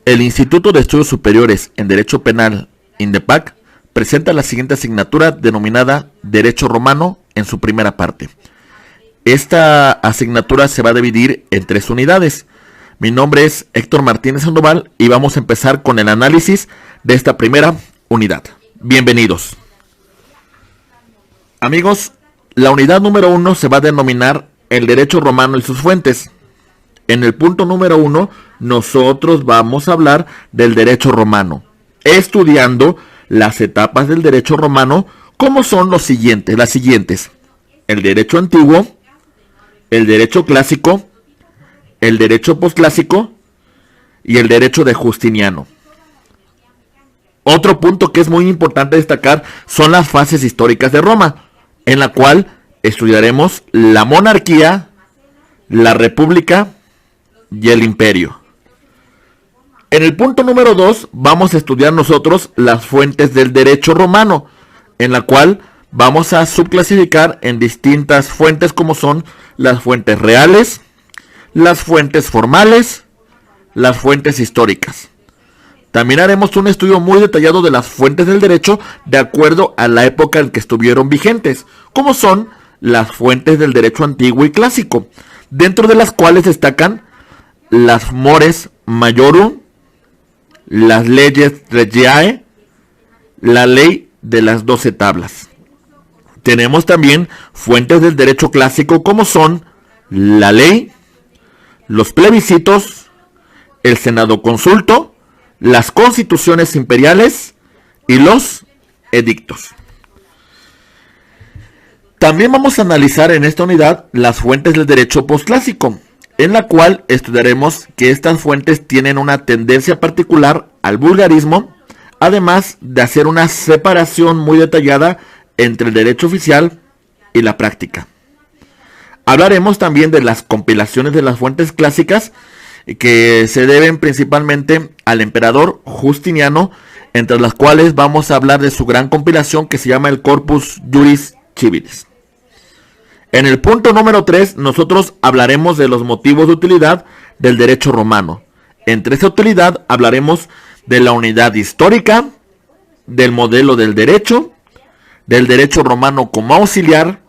El Instituto de Estudios Superiores en Derecho Penal, INDEPAC, presenta la siguiente asignatura denominada Derecho Romano en su primera parte. Esta asignatura se va a dividir en 3 unidades. Mi nombre es Héctor Martínez Sandoval y vamos a empezar con el análisis de esta primera unidad. Bienvenidos. Amigos, la unidad número 1 se va a denominar el Derecho Romano y sus fuentes. En el punto número 1, nosotros vamos a hablar del Derecho Romano, estudiando las etapas del Derecho Romano, como son las siguientes: el Derecho Antiguo, el Derecho Clásico, el Derecho Postclásico y el Derecho de Justiniano. Otro punto que es muy importante destacar son las fases históricas de Roma, en la cual estudiaremos la monarquía, la república y el imperio. En el punto número 2 vamos a estudiar nosotros las fuentes del derecho romano, en la cual vamos a subclasificar en distintas fuentes como son las fuentes reales, las fuentes formales, las fuentes históricas. También haremos un estudio muy detallado de las fuentes del derecho de acuerdo a la época en que estuvieron vigentes, como son las fuentes del derecho antiguo y clásico, dentro de las cuales destacan las mores majorum, las leyes regiae, la ley de las 12 tablas. Tenemos también fuentes del derecho clásico como son la ley, los plebiscitos, el senado consulto, las constituciones imperiales y los edictos. También vamos a analizar en esta unidad las fuentes del derecho postclásico, en la cual estudiaremos que estas fuentes tienen una tendencia particular al vulgarismo, además de hacer una separación muy detallada entre el derecho oficial y la práctica. Hablaremos también de las compilaciones de las fuentes clásicas que se deben principalmente al emperador Justiniano, entre las cuales vamos a hablar de su gran compilación que se llama el Corpus Juris Civilis. En el punto número 3 nosotros hablaremos de los motivos de utilidad del derecho romano. Entre esa utilidad hablaremos de la unidad histórica, del modelo del derecho romano como auxiliar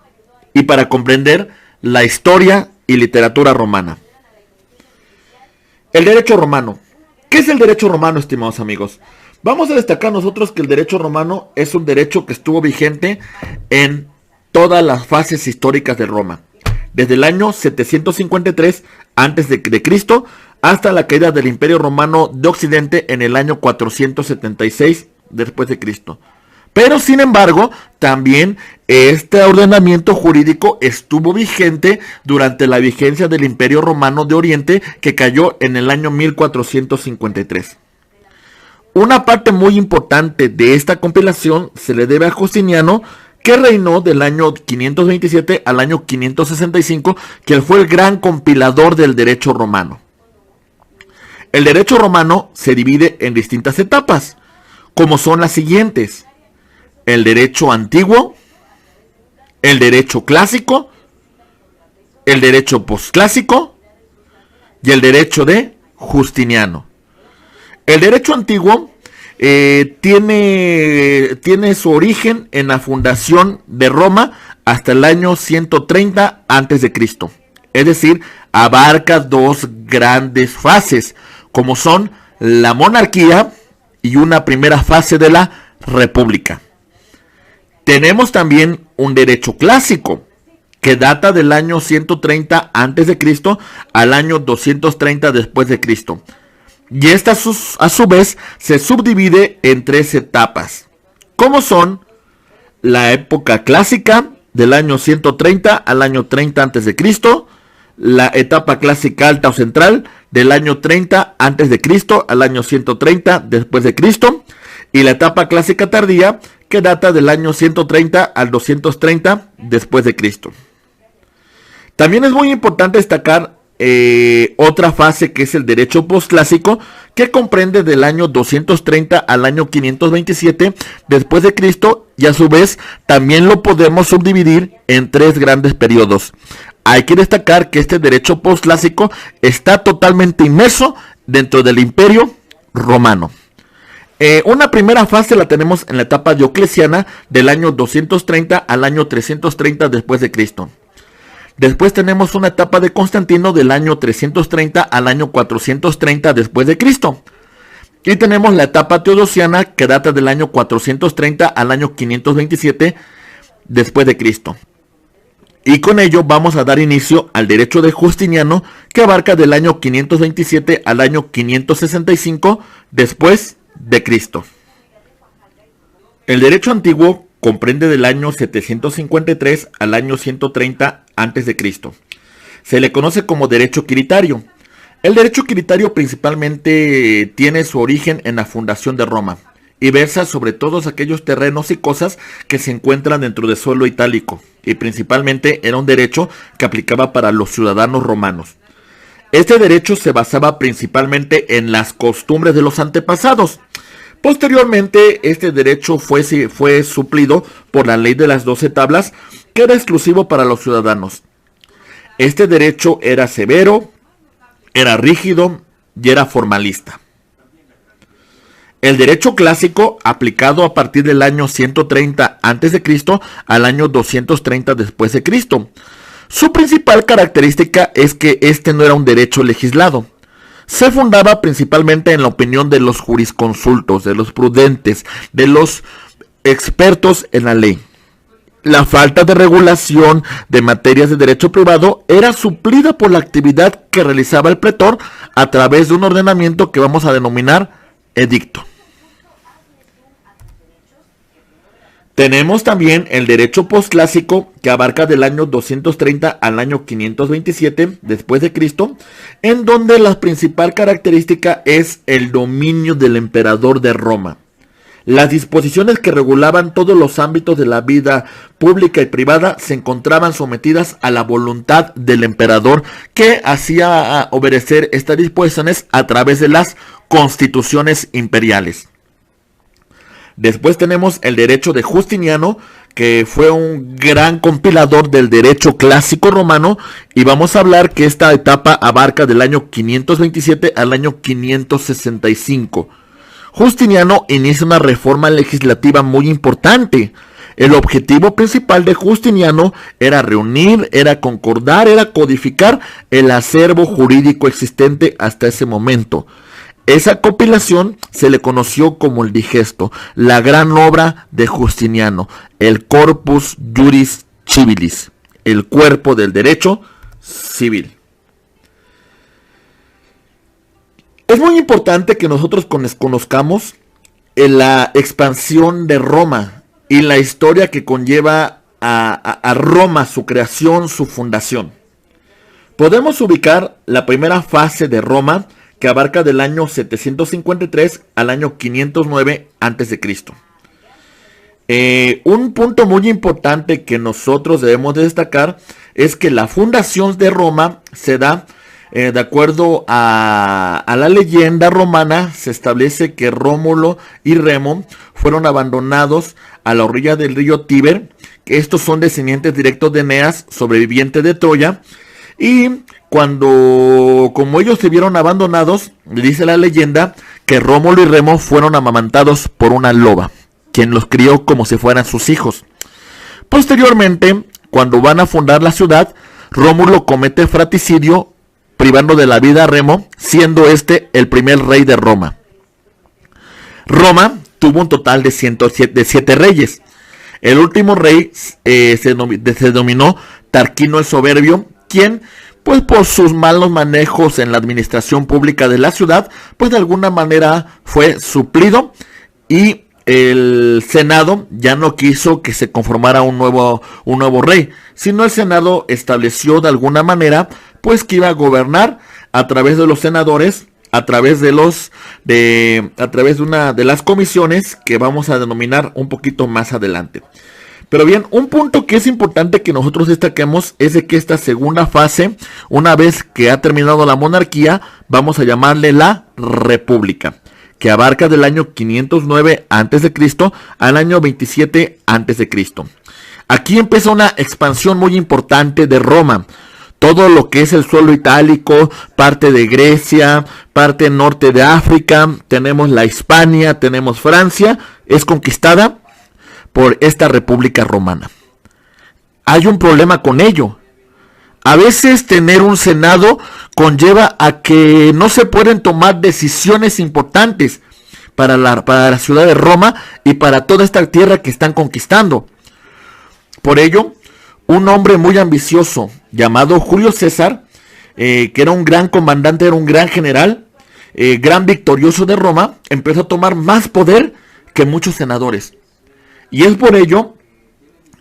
y para comprender la historia y literatura romana. El derecho romano. ¿Qué es el derecho romano, estimados amigos? Vamos a destacar nosotros que el derecho romano es un derecho que estuvo vigente en todas las fases históricas de Roma, desde el año 753 a.C. hasta la caída del Imperio Romano de Occidente en el año 476 después de Cristo. Pero sin embargo, también este ordenamiento jurídico estuvo vigente durante la vigencia del Imperio Romano de Oriente, que cayó en el año 1453. Una parte muy importante de esta compilación se le debe a Justiniano, que reinó del año 527 al año 565, que fue el gran compilador del derecho romano. El derecho romano se divide en distintas etapas, como son las siguientes: el derecho antiguo, el derecho clásico, el derecho postclásico y el derecho de Justiniano. El derecho antiguo tiene su origen en la fundación de Roma hasta el año 130 a.C. Es decir, abarca 2 grandes fases, como son la monarquía y una primera fase de la república. Tenemos también un derecho clásico, que data del año 130 a.C. al año 230 después de Cristo. Y esta a su vez se subdivide en 3 etapas, como son la época clásica del año 130 al año 30 a.C., la etapa clásica alta o central del año 30 a.C. al año 130 después de Cristo, y la etapa clásica tardía, que data del año 130 al 230 después de Cristo. También es muy importante destacar otra fase, que es el derecho postclásico, que comprende del año 230 al año 527 después de Cristo, y a su vez también lo podemos subdividir en 3 grandes periodos. Hay que destacar que este derecho postclásico está totalmente inmerso dentro del Imperio romano. Una primera fase la tenemos en la etapa diocleciana del año 230 al año 330 después de Cristo. Después tenemos una etapa de Constantino del año 330 al año 430 después de Cristo. Y tenemos la etapa teodosiana que data del año 430 al año 527 después de Cristo. Y con ello vamos a dar inicio al derecho de Justiniano, que abarca del año 527 al año 565 después de Cristo. El derecho antiguo comprende del año 753 al año 130 antes de Cristo. Se le conoce como derecho quiritario. El derecho quiritario principalmente tiene su origen en la fundación de Roma y versa sobre todos aquellos terrenos y cosas que se encuentran dentro del suelo itálico, y principalmente era un derecho que aplicaba para los ciudadanos romanos. Este derecho se basaba principalmente en las costumbres de los antepasados. Posteriormente, este derecho fue suplido por la ley de las 12 tablas, que era exclusivo para los ciudadanos. Este derecho era severo, era rígido y era formalista. El derecho clásico, aplicado a partir del año 130 a.C. al año 230 después de Cristo. Su principal característica es que este no era un derecho legislado. Se fundaba principalmente en la opinión de los jurisconsultos, de los prudentes, de los expertos en la ley. La falta de regulación de materias de derecho privado era suplida por la actividad que realizaba el pretor a través de un ordenamiento que vamos a denominar edicto. Tenemos también el derecho posclásico, que abarca del año 230 al año 527 después de Cristo, en donde la principal característica es el dominio del emperador de Roma. Las disposiciones que regulaban todos los ámbitos de la vida pública y privada se encontraban sometidas a la voluntad del emperador, que hacía obedecer estas disposiciones a través de las constituciones imperiales. Después tenemos el derecho de Justiniano, que fue un gran compilador del derecho clásico romano, y vamos a hablar que esta etapa abarca del año 527 al año 565. Justiniano inicia una reforma legislativa muy importante. El objetivo principal de Justiniano era reunir, era concordar, era codificar el acervo jurídico existente hasta ese momento. Esa compilación se le conoció como el Digesto, la gran obra de Justiniano, el Corpus Juris Civilis, el cuerpo del derecho civil. Es muy importante que nosotros conozcamos la expansión de Roma y la historia que conlleva a Roma, su creación, su fundación. Podemos ubicar la primera fase de Roma, que abarca del año 753 al año 509 a.C. Un punto muy importante que nosotros debemos de destacar es que la fundación de Roma se da de acuerdo a la leyenda romana. Se establece que Rómulo y Remo fueron abandonados a la orilla del río Tíber. Estos son descendientes directos de Eneas, sobreviviente de Troya. Y como ellos se vieron abandonados, dice la leyenda que Rómulo y Remo fueron amamantados por una loba, quien los crió como si fueran sus hijos. Posteriormente, cuando van a fundar la ciudad, Rómulo comete fratricidio, privando de la vida a Remo, siendo este el primer rey de Roma. Roma tuvo un total de 7 reyes. El último rey se denominó Tarquino el Soberbio, quien, pues por sus malos manejos en la administración pública de la ciudad, pues de alguna manera fue suplido, y el Senado ya no quiso que se conformara un nuevo rey, sino el Senado estableció de alguna manera pues que iba a gobernar a través de los senadores, a través de una de las comisiones que vamos a denominar un poquito más adelante. Pero bien, un punto que es importante que nosotros destaquemos es de que esta segunda fase, una vez que ha terminado la monarquía, vamos a llamarle la república, que abarca del año 509 a.C. al año 27 a.C. Aquí empieza una expansión muy importante de Roma. Todo lo que es el suelo itálico, parte de Grecia, parte norte de África, tenemos la Hispania, tenemos Francia, es conquistada por esta República Romana. Hay un problema con ello. A veces tener un senado conlleva a que no se pueden tomar decisiones importantes para la ciudad de Roma y para toda esta tierra que están conquistando. Por ello, un hombre muy ambicioso llamado Julio César, que era un gran comandante, era un gran general, gran victorioso de Roma, empezó a tomar más poder que muchos senadores. Y es por ello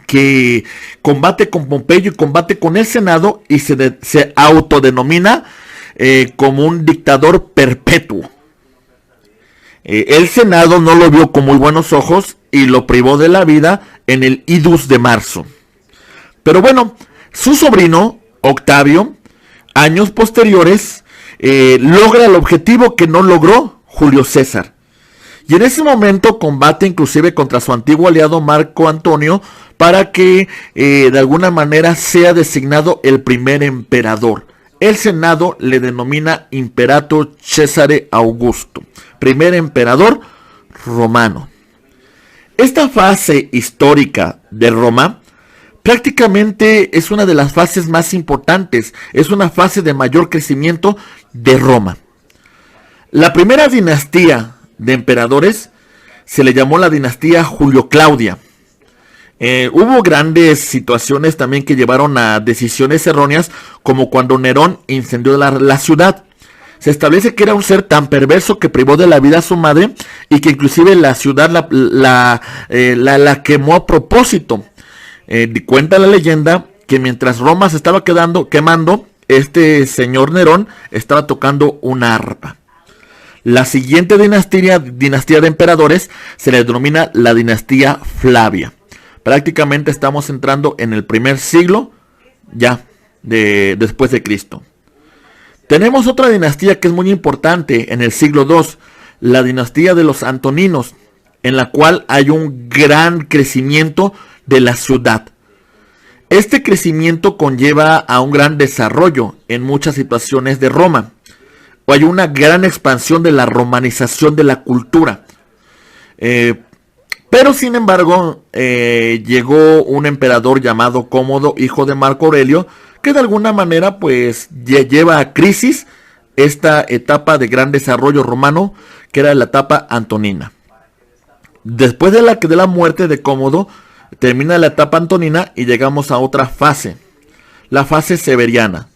que combate con Pompeyo y combate con el Senado y se autodenomina como un dictador perpetuo. El Senado no lo vio con muy buenos ojos y lo privó de la vida en el Idus de marzo. Pero bueno, su sobrino, Octavio, años posteriores, logra el objetivo que no logró Julio César. Y en ese momento combate inclusive contra su antiguo aliado Marco Antonio para que de alguna manera sea designado el primer emperador. El Senado le denomina Imperator Cesare Augusto, primer emperador romano. Esta fase histórica de Roma prácticamente es una de las fases más importantes, es una fase de mayor crecimiento de Roma. La primera dinastía de emperadores se le llamó la dinastía Julio-Claudia. Hubo grandes situaciones también que llevaron a decisiones erróneas, como cuando Nerón incendió la ciudad. Se establece que era un ser tan perverso que privó de la vida a su madre y que inclusive la ciudad la quemó a propósito. Cuenta la leyenda que mientras Roma se estaba quemando, este señor Nerón estaba tocando una arpa. La siguiente dinastía de emperadores se le denomina la dinastía Flavia. Prácticamente estamos entrando en el primer siglo ya después de Cristo. Tenemos otra dinastía que es muy importante en el siglo II, la dinastía de los Antoninos, en la cual hay un gran crecimiento de la ciudad. Este crecimiento conlleva a un gran desarrollo en muchas situaciones de Roma. Hay una gran expansión de la romanización de la cultura. Pero sin embargo, llegó un emperador llamado Cómodo, hijo de Marco Aurelio, que de alguna manera pues lleva a crisis esta etapa de gran desarrollo romano, que era la etapa antonina. Después de la muerte de Cómodo, termina la etapa antonina y llegamos a otra fase, la fase severiana.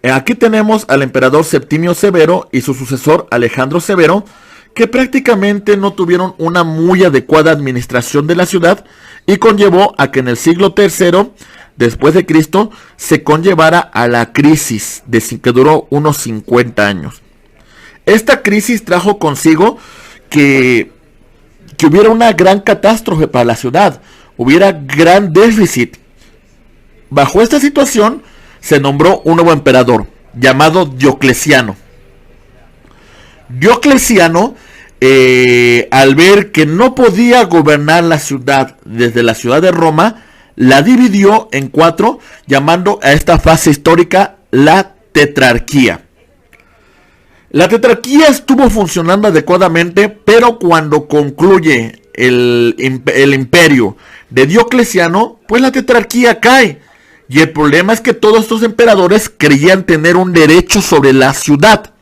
Aquí tenemos al emperador Septimio Severo y su sucesor Alejandro Severo, que prácticamente no tuvieron una muy adecuada administración de la ciudad y conllevó a que en el siglo III después de Cristo se conllevara a la crisis que duró unos 50 años. Esta crisis trajo consigo que hubiera una gran catástrofe para la ciudad, hubiera gran déficit. Bajo esta situación se nombró un nuevo emperador llamado Diocleciano. Diocleciano, al ver que no podía gobernar la ciudad desde la ciudad de Roma, la dividió en 4, llamando a esta fase histórica la tetrarquía. La tetrarquía estuvo funcionando adecuadamente, pero cuando concluye el imperio de Diocleciano, pues la tetrarquía cae. Y el problema es que todos estos emperadores creían tener un derecho sobre la ciudad.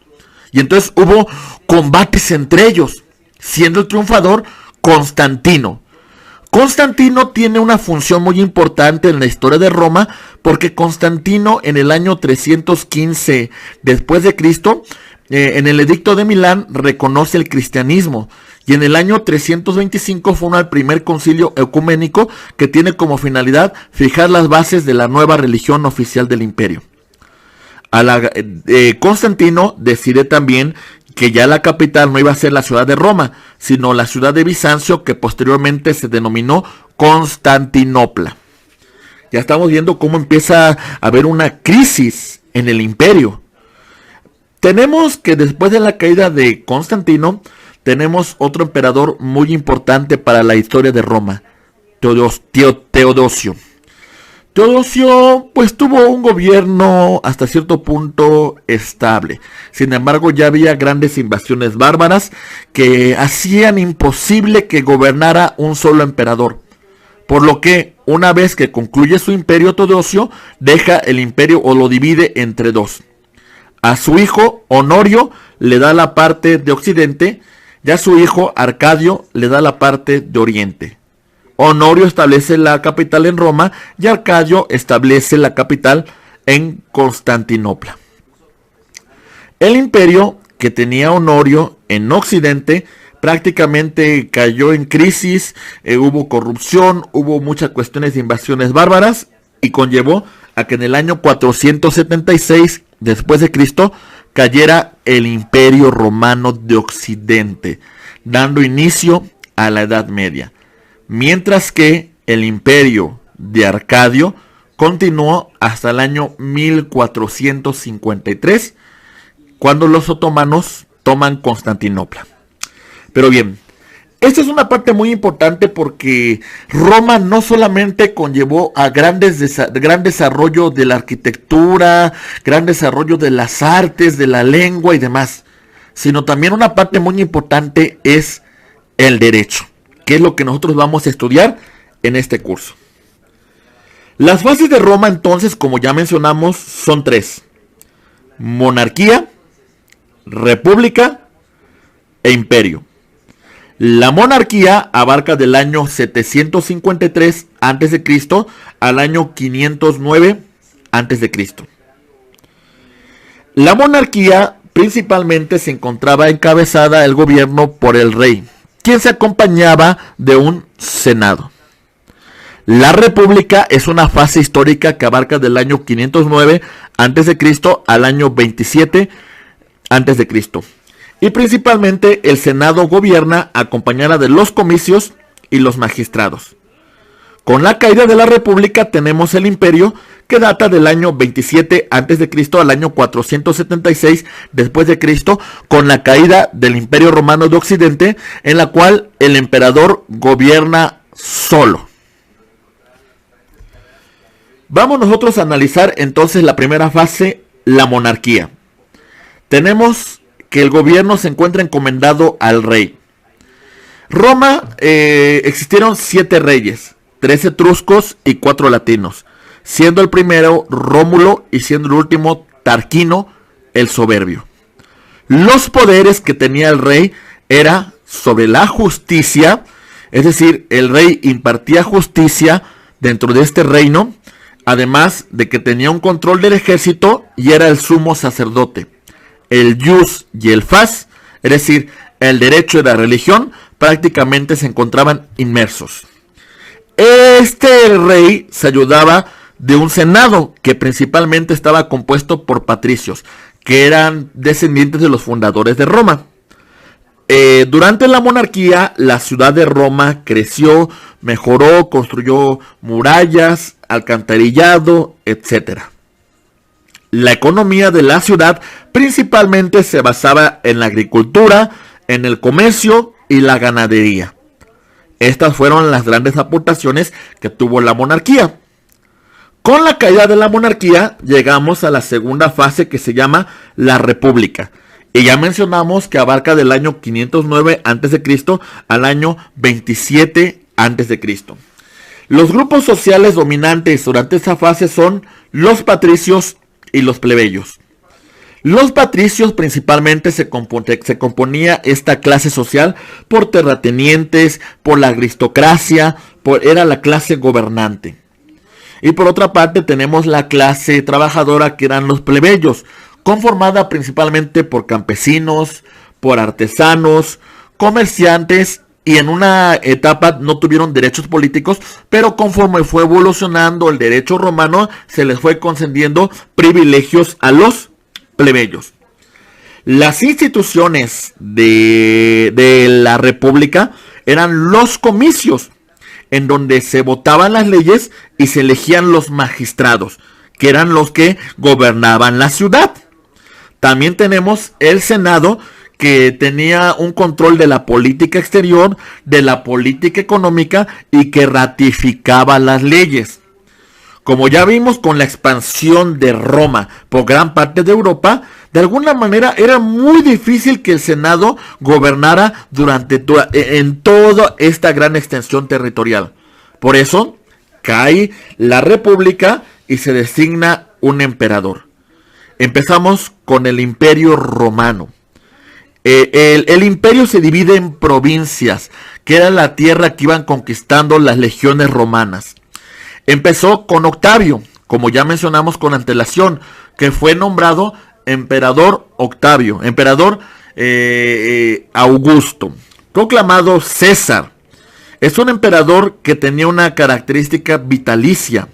Y entonces hubo combates entre ellos, siendo el triunfador Constantino. Constantino tiene una función muy importante en la historia de Roma, porque Constantino en el año 315 después de Cristo, en el edicto de Milán, reconoce el cristianismo. Y en el año 325 fue el primer concilio ecuménico que tiene como finalidad fijar las bases de la nueva religión oficial del imperio. Constantino decide también que ya la capital no iba a ser la ciudad de Roma, sino la ciudad de Bizancio, que posteriormente se denominó Constantinopla. Ya estamos viendo cómo empieza a haber una crisis en el imperio. Tenemos que después de la caída de Constantino, tenemos otro emperador muy importante para la historia de Roma, Teodosio. Teodosio pues tuvo un gobierno hasta cierto punto estable. Sin embargo, ya había grandes invasiones bárbaras que hacían imposible que gobernara un solo emperador. Por lo que, una vez que concluye su imperio, Teodosio deja el imperio o lo divide entre dos. A su hijo Honorio le da la parte de occidente y a su hijo Arcadio le da la parte de oriente. Honorio establece la capital en Roma y Arcadio establece la capital en Constantinopla. El imperio que tenía Honorio en occidente prácticamente cayó en crisis, hubo corrupción, hubo muchas cuestiones de invasiones bárbaras y conllevó a que en el año 476 después de Cristo cayera el Imperio Romano de Occidente, dando inicio a la Edad Media. Mientras que el imperio de Arcadio continuó hasta el año 1453, cuando los otomanos toman Constantinopla. Pero bien, esta es una parte muy importante porque Roma no solamente conllevó a gran desarrollo de la arquitectura, gran desarrollo de las artes, de la lengua y demás, sino también una parte muy importante es el derecho, que es lo que nosotros vamos a estudiar en este curso. Las fases de Roma entonces, como ya mencionamos, son tres: monarquía, república e imperio. La monarquía abarca del año 753 a.C. al año 509 a.C. La monarquía principalmente se encontraba encabezada el gobierno por el rey, quien se acompañaba de un senado. La república es una fase histórica que abarca del año 509 a.C. al año 27 a.C. Y principalmente el senado gobierna acompañada de los comicios y los magistrados. Con la caída de la república tenemos el imperio, que data del año 27 a.C. al año 476 después de Cristo, con la caída del Imperio Romano de Occidente, en la cual el emperador gobierna solo. Vamos nosotros a analizar entonces la primera fase, la monarquía. Tenemos que el gobierno se encuentra encomendado al rey. Roma existieron 7 reyes, 3 etruscos y 4 latinos, siendo el primero Rómulo y siendo el último Tarquino el soberbio. Los poderes que tenía el rey era sobre la justicia, es decir, el rey impartía justicia dentro de este reino, además de que tenía un control del ejército y era el sumo sacerdote. El jus y el fas, es decir, el derecho y la religión, prácticamente se encontraban inmersos. Este rey se ayudaba de un senado que principalmente estaba compuesto por patricios, que eran descendientes de los fundadores de Roma. Durante la monarquía, la ciudad de Roma creció, mejoró, construyó murallas, alcantarillado, etc. La economía de la ciudad principalmente se basaba en la agricultura, en el comercio y la ganadería. Estas fueron las grandes aportaciones que tuvo la monarquía. Con la caída de la monarquía llegamos a la segunda fase, que se llama la república. Y ya mencionamos que abarca del año 509 a.C. al año 27 a.C. Los grupos sociales dominantes durante esa fase son los patricios y los plebeyos. Los patricios principalmente se componía esta clase social por terratenientes, por la aristocracia, era la clase gobernante. Y por otra parte tenemos la clase trabajadora, que eran los plebeyos, conformada principalmente por campesinos, por artesanos, comerciantes, y en una etapa no tuvieron derechos políticos, pero conforme fue evolucionando el derecho romano, se les fue concediendo privilegios a los plebeyos. Las instituciones de la república eran los comicios, en donde se votaban las leyes y se elegían los magistrados, que eran los que gobernaban la ciudad. También tenemos el Senado, que tenía un control de la política exterior, de la política económica y que ratificaba las leyes. Como ya vimos con la expansión de Roma por gran parte de Europa, de alguna manera era muy difícil que el Senado gobernara en toda esta gran extensión territorial. Por eso cae la República y se designa un emperador. Empezamos con el Imperio Romano. El imperio se divide en provincias, que era la tierra que iban conquistando las legiones romanas. Empezó con Octavio, como ya mencionamos con antelación, que fue nombrado emperador Octavio, emperador Augusto, proclamado César. Es un emperador que tenía una característica vitalicia.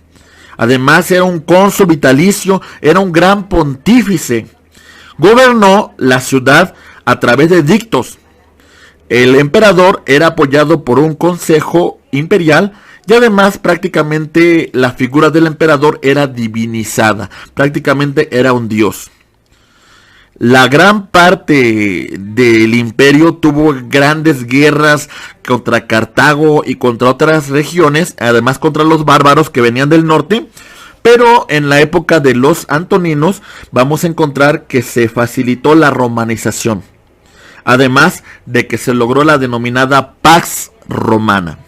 Además era un cónsul vitalicio, era un gran pontífice. Gobernó la ciudad a través de edictos. El emperador era apoyado por un consejo imperial y además prácticamente la figura del emperador era divinizada, prácticamente era un dios. La gran parte del imperio tuvo grandes guerras contra Cartago y contra otras regiones, además contra los bárbaros que venían del norte. Pero en la época de los antoninos vamos a encontrar que se facilitó la romanización, además de que se logró la denominada Pax Romana.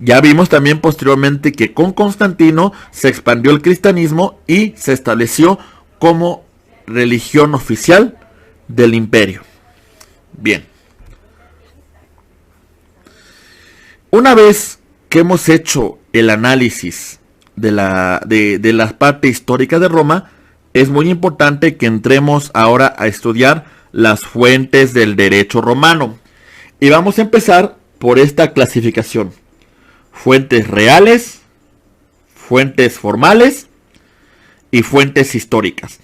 Ya vimos también posteriormente que con Constantino se expandió el cristianismo y se estableció como religión oficial del imperio. Bien. Una vez que hemos hecho el análisis de la parte histórica de Roma, es muy importante que entremos ahora a estudiar las fuentes del derecho romano. Y vamos a empezar por esta clasificación: fuentes reales, fuentes formales y fuentes históricas.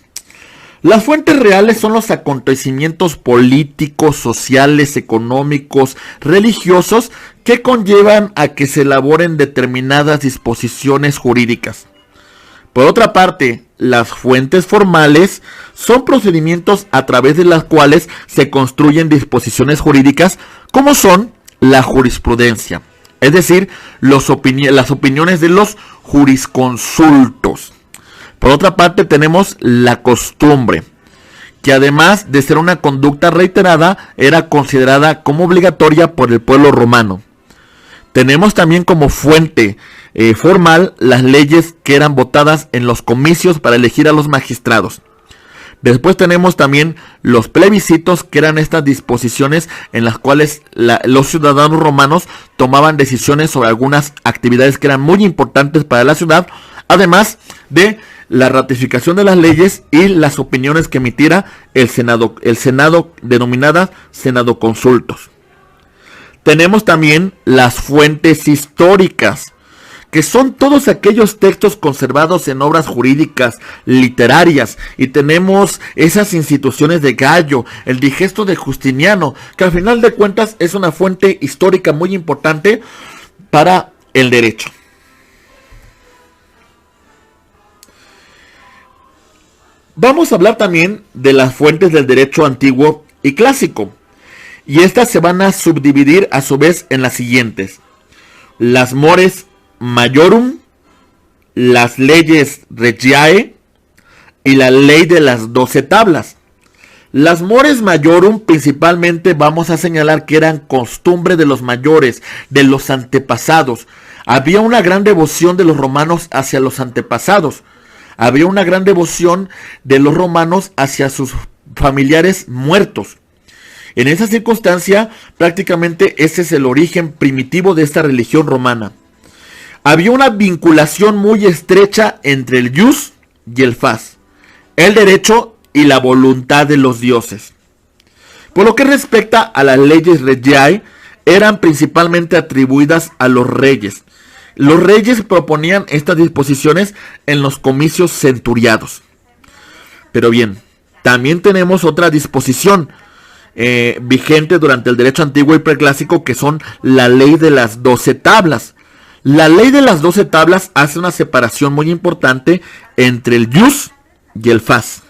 Las fuentes reales son los acontecimientos políticos, sociales, económicos, religiosos que conllevan a que se elaboren determinadas disposiciones jurídicas. Por otra parte, las fuentes formales son procedimientos a través de las cuales se construyen disposiciones jurídicas, como son la jurisprudencia, es decir, las opiniones de los jurisconsultos. Por otra parte tenemos la costumbre, que además de ser una conducta reiterada, era considerada como obligatoria por el pueblo romano. Tenemos también como fuente formal las leyes que eran votadas en los comicios para elegir a los magistrados. Después tenemos también los plebiscitos, que eran estas disposiciones en las cuales los ciudadanos romanos tomaban decisiones sobre algunas actividades que eran muy importantes para la ciudad, además de la ratificación de las leyes y las opiniones que emitiera el Senado denominada Senado Consultos. Tenemos también las fuentes históricas, que son todos aquellos textos conservados en obras jurídicas, literarias, y tenemos esas instituciones de Gallo, el Digesto de Justiniano, que al final de cuentas es una fuente histórica muy importante para el derecho. Vamos a hablar también de las fuentes del derecho antiguo y clásico, y estas se van a subdividir a su vez en las siguientes: las mores majorum, las leyes regiae y la ley de las 12 tablas. Las mores majorum principalmente vamos a señalar que eran costumbre de los mayores, de los antepasados. Había una gran devoción de los romanos hacia los antepasados. Había una gran devoción de los romanos hacia sus familiares muertos. En esa circunstancia, prácticamente ese es el origen primitivo de esta religión romana. Había una vinculación muy estrecha entre el jus y el fas, el derecho y la voluntad de los dioses. Por lo que respecta a las leyes regiae, eran principalmente atribuidas a los reyes. Los reyes proponían estas disposiciones en los comicios centuriados. Pero bien, también tenemos otra disposición vigente durante el derecho antiguo y preclásico, que son la ley de las 12 tablas. La ley de las 12 tablas hace una separación muy importante entre el jus y el fas.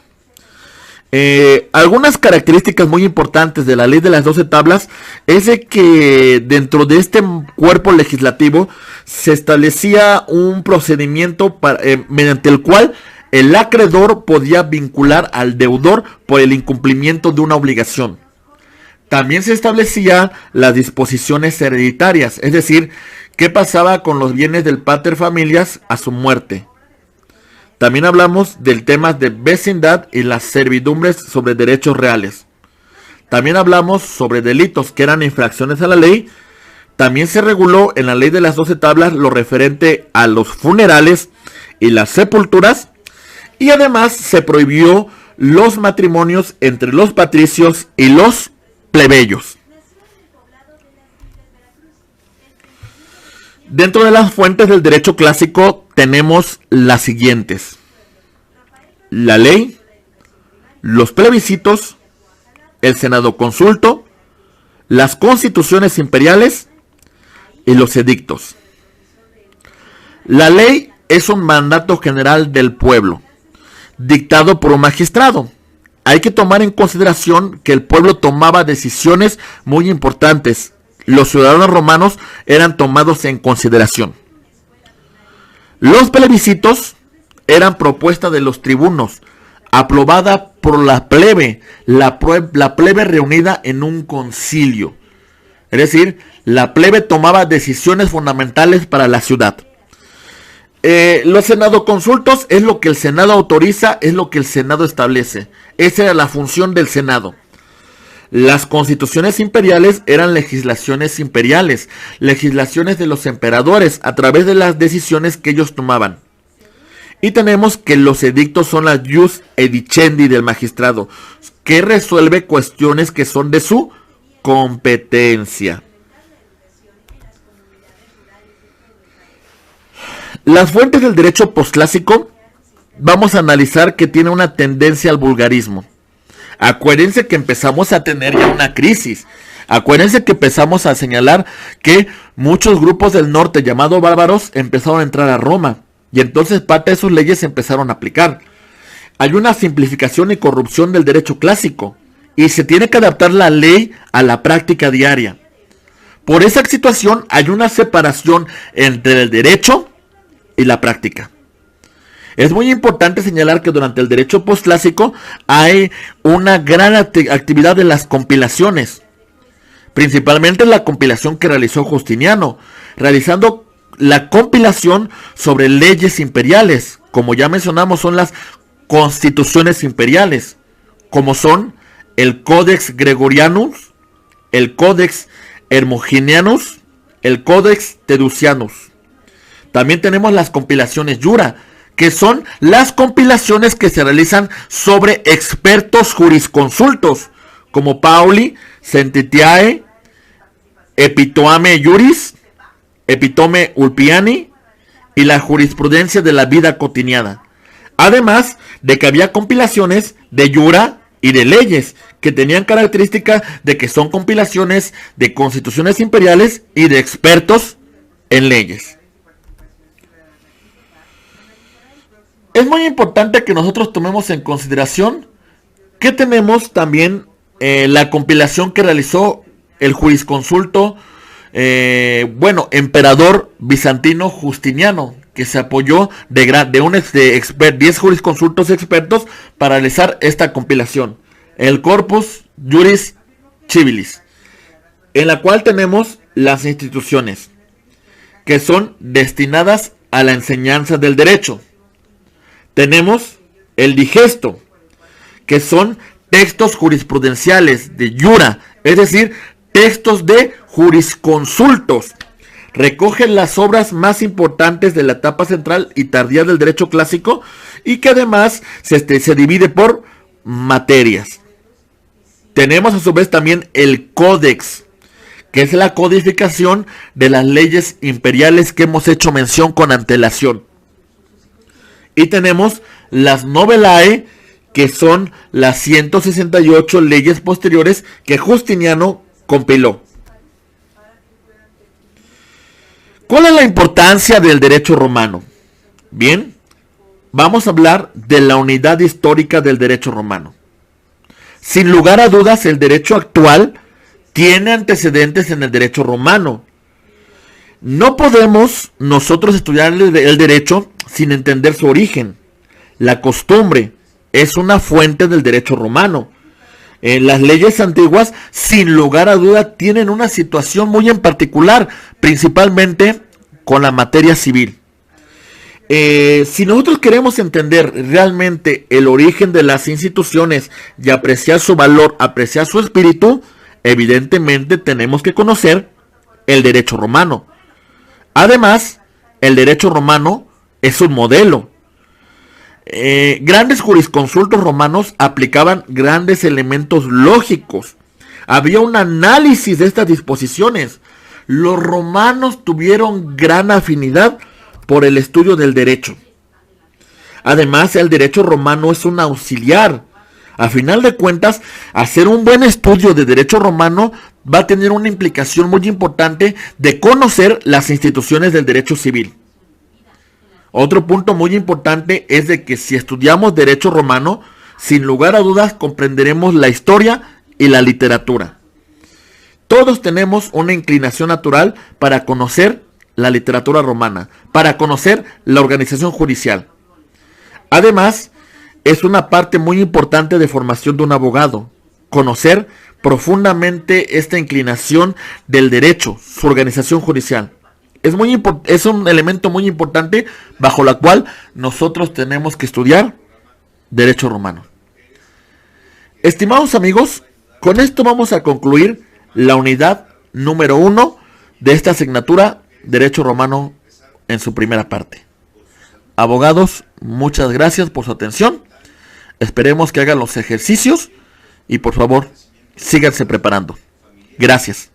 Algunas características muy importantes de la ley de las 12 tablas es de que dentro de este cuerpo legislativo se establecía un procedimiento mediante el cual el acreedor podía vincular al deudor por el incumplimiento de una obligación. También se establecían las disposiciones hereditarias, es decir, qué pasaba con los bienes del pater familias a su muerte. También hablamos del tema de vecindad y las servidumbres sobre derechos reales. También hablamos sobre delitos que eran infracciones a la ley. También se reguló en la ley de las 12 tablas lo referente a los funerales y las sepulturas. Y además se prohibió los matrimonios entre los patricios y los plebeyos. Dentro de las fuentes del derecho clásico tenemos las siguientes: la ley, los plebiscitos, el senado consulto, las constituciones imperiales y los edictos. La ley es un mandato general del pueblo, dictado por un magistrado. Hay que tomar en consideración que el pueblo tomaba decisiones muy importantes. Los ciudadanos romanos eran tomados en consideración. Los plebiscitos eran propuesta de los tribunos, aprobada por la plebe, la plebe reunida en un concilio. Es decir, la plebe tomaba decisiones fundamentales para la ciudad. Los senadoconsultos es lo que el Senado autoriza, es lo que el Senado establece. Esa era la función del Senado. Las constituciones imperiales eran legislaciones imperiales, legislaciones de los emperadores a través de las decisiones que ellos tomaban. Y tenemos que los edictos son las ius edicendi del magistrado, que resuelve cuestiones que son de su competencia. Las fuentes del derecho posclásico vamos a analizar que tiene una tendencia al vulgarismo. Acuérdense que empezamos a tener ya una crisis. Acuérdense que empezamos a señalar que muchos grupos del norte llamados bárbaros empezaron a entrar a Roma. Y entonces parte de sus leyes se empezaron a aplicar. Hay una simplificación y corrupción del derecho clásico. Y se tiene que adaptar la ley a la práctica diaria. Por esa situación hay una separación entre el derecho y la práctica. Es muy importante señalar que durante el derecho posclásico hay una gran actividad de las compilaciones. Principalmente la compilación que realizó Justiniano, realizando la compilación sobre leyes imperiales. Como ya mencionamos, son las constituciones imperiales, como son el Codex Gregorianus, el Codex Hermogenianus, el Codex Teducianus. También tenemos las compilaciones Jura, que son las compilaciones que se realizan sobre expertos jurisconsultos, como Pauli, Sentitiae, Epitome Juris, Epitome Ulpiani y la jurisprudencia de la vida cotidiana. Además de que había compilaciones de Jura y de leyes, que tenían característica de que son compilaciones de constituciones imperiales y de expertos en leyes. Es muy importante que nosotros tomemos en consideración que tenemos también la compilación que realizó el jurisconsulto, emperador bizantino Justiniano, que se apoyó de 10 jurisconsultos expertos para realizar esta compilación, el Corpus Juris Civilis, en la cual tenemos las instituciones que son destinadas a la enseñanza del derecho. Tenemos el digesto, que son textos jurisprudenciales de Jura, es decir, textos de jurisconsultos. Recogen las obras más importantes de la etapa central y tardía del derecho clásico y que además se divide por materias. Tenemos a su vez también el Códex, que es la codificación de las leyes imperiales que hemos hecho mención con antelación. Y tenemos las Novellae, que son las 168 leyes posteriores que Justiniano compiló. ¿Cuál es la importancia del derecho romano? Bien, vamos a hablar de la unidad histórica del derecho romano. Sin lugar a dudas, el derecho actual tiene antecedentes en el derecho romano. No podemos nosotros estudiar el derecho sin entender su origen. La costumbre es una fuente del derecho romano. Las leyes antiguas, sin lugar a duda, tienen una situación muy en particular, principalmente con la materia civil. Si nosotros queremos entender realmente el origen de las instituciones y apreciar su valor, apreciar su espíritu, evidentemente tenemos que conocer el derecho romano. Además, el derecho romano es un modelo. Grandes jurisconsultos romanos aplicaban grandes elementos lógicos. Había un análisis de estas disposiciones. Los romanos tuvieron gran afinidad por el estudio del derecho. Además, el derecho romano es un auxiliar. A final de cuentas, hacer un buen estudio de derecho romano va a tener una implicación muy importante de conocer las instituciones del derecho civil. Otro punto muy importante es de que si estudiamos derecho romano, sin lugar a dudas comprenderemos la historia y la literatura. Todos tenemos una inclinación natural para conocer la literatura romana, para conocer la organización judicial. Además, es una parte muy importante de formación de un abogado, conocer profundamente esta inclinación del derecho, su organización judicial. Es un elemento muy importante bajo la cual nosotros tenemos que estudiar derecho romano. Estimados amigos, con esto vamos a concluir la unidad número 1 de esta asignatura Derecho Romano en su primera parte. Abogados, muchas gracias por su atención. Esperemos que hagan los ejercicios y por favor, síganse preparando. Gracias.